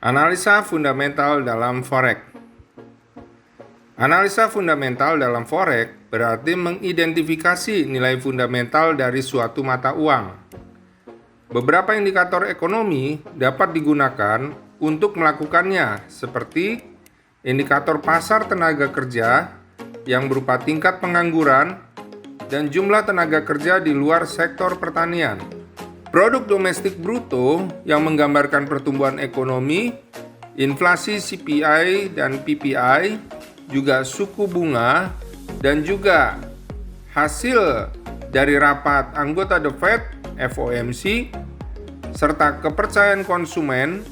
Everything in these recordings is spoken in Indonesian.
Analisa fundamental dalam forex. Analisa fundamental dalam forex berarti mengidentifikasi nilai fundamental dari suatu mata uang. Beberapa indikator ekonomi dapat digunakan untuk melakukannya, seperti indikator pasar tenaga kerja yang berupa tingkat pengangguran dan jumlah tenaga kerja di luar sektor pertanian. Produk domestik bruto yang menggambarkan pertumbuhan ekonomi, inflasi CPI dan PPI, juga suku bunga, dan juga hasil dari rapat anggota The Fed, FOMC, serta kepercayaan konsumen,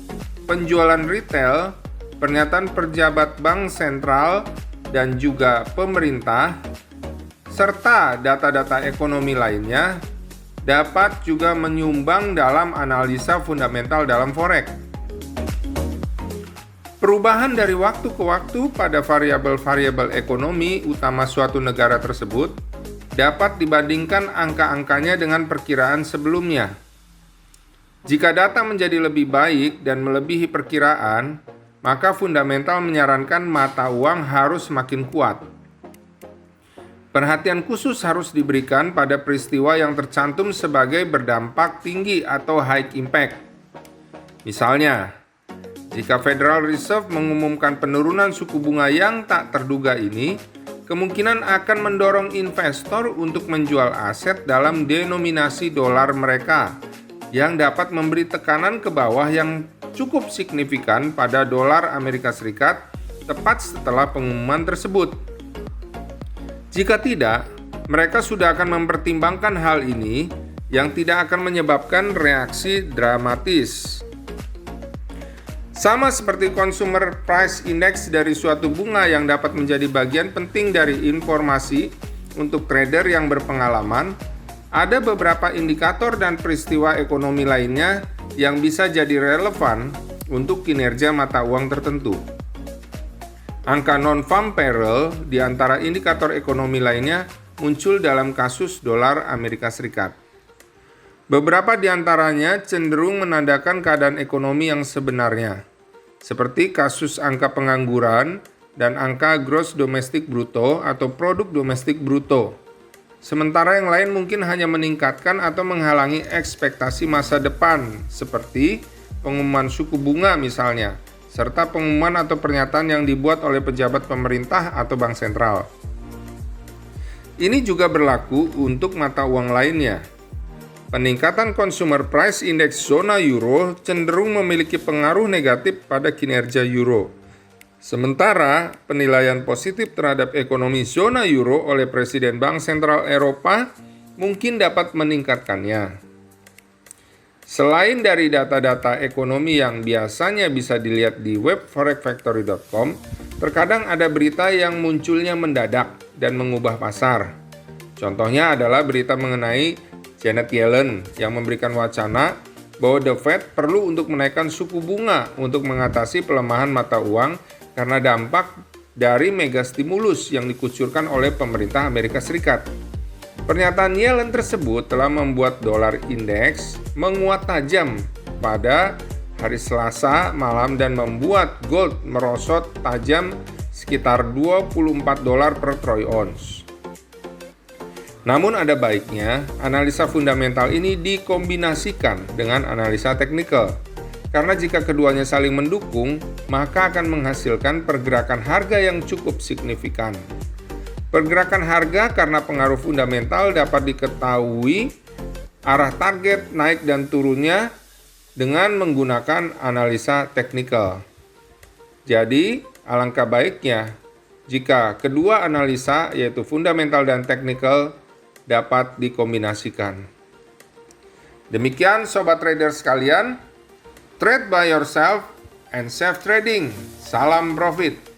penjualan retail, pernyataan pejabat bank sentral, dan juga pemerintah, serta data-data ekonomi lainnya dapat juga menyumbang dalam analisa fundamental dalam forex. Perubahan dari waktu ke waktu pada variabel-variabel ekonomi utama suatu negara tersebut dapat dibandingkan angka-angkanya dengan perkiraan sebelumnya. Jika data menjadi lebih baik dan melebihi perkiraan, maka fundamental menyarankan mata uang harus semakin kuat. Perhatian khusus harus diberikan pada peristiwa yang tercantum sebagai berdampak tinggi atau high impact. Misalnya, jika Federal Reserve mengumumkan penurunan suku bunga yang tak terduga ini, kemungkinan akan mendorong investor untuk menjual aset dalam denominasi dolar mereka, yang dapat memberi tekanan ke bawah yang cukup signifikan pada dolar Amerika Serikat tepat setelah pengumuman tersebut. Jika tidak, mereka sudah akan mempertimbangkan hal ini yang tidak akan menyebabkan reaksi dramatis. Sama seperti Consumer Price Index dari suatu bunga yang dapat menjadi bagian penting dari informasi untuk trader yang berpengalaman, ada beberapa indikator dan peristiwa ekonomi lainnya yang bisa jadi relevan untuk kinerja mata uang tertentu. Angka non-farm payroll di antara indikator ekonomi lainnya muncul dalam kasus dolar Amerika Serikat. Beberapa di antaranya cenderung menandakan keadaan ekonomi yang sebenarnya, seperti kasus angka pengangguran dan angka gross domestic bruto atau produk domestik bruto. Sementara yang lain mungkin hanya meningkatkan atau menghalangi ekspektasi masa depan, seperti pengumuman suku bunga misalnya, serta pengumuman atau pernyataan yang dibuat oleh pejabat pemerintah atau bank sentral. Ini juga berlaku untuk mata uang lainnya. Peningkatan Consumer Price Index zona euro cenderung memiliki pengaruh negatif pada kinerja euro. Sementara penilaian positif terhadap ekonomi zona euro oleh Presiden Bank Sentral Eropa mungkin dapat meningkatkannya. Selain dari data-data ekonomi yang biasanya bisa dilihat di web forexfactory.com, terkadang ada berita yang munculnya mendadak dan mengubah pasar. Contohnya adalah berita mengenai Janet Yellen yang memberikan wacana bahwa The Fed perlu untuk menaikkan suku bunga untuk mengatasi pelemahan mata uang karena dampak dari mega stimulus yang dikucurkan oleh pemerintah Amerika Serikat. Pernyataan Yellen tersebut telah membuat dolar indeks menguat tajam pada hari Selasa malam dan membuat gold merosot tajam sekitar $24 per troy ounce. Namun ada baiknya analisa fundamental ini dikombinasikan dengan analisa teknikal, karena jika keduanya saling mendukung, maka akan menghasilkan pergerakan harga yang cukup signifikan. Pergerakan harga karena pengaruh fundamental dapat diketahui arah target naik dan turunnya dengan menggunakan analisa teknikal. Jadi, alangkah baiknya jika kedua analisa yaitu fundamental dan teknikal dapat dikombinasikan. Demikian sobat trader sekalian, trade by yourself and safe trading. Salam profit.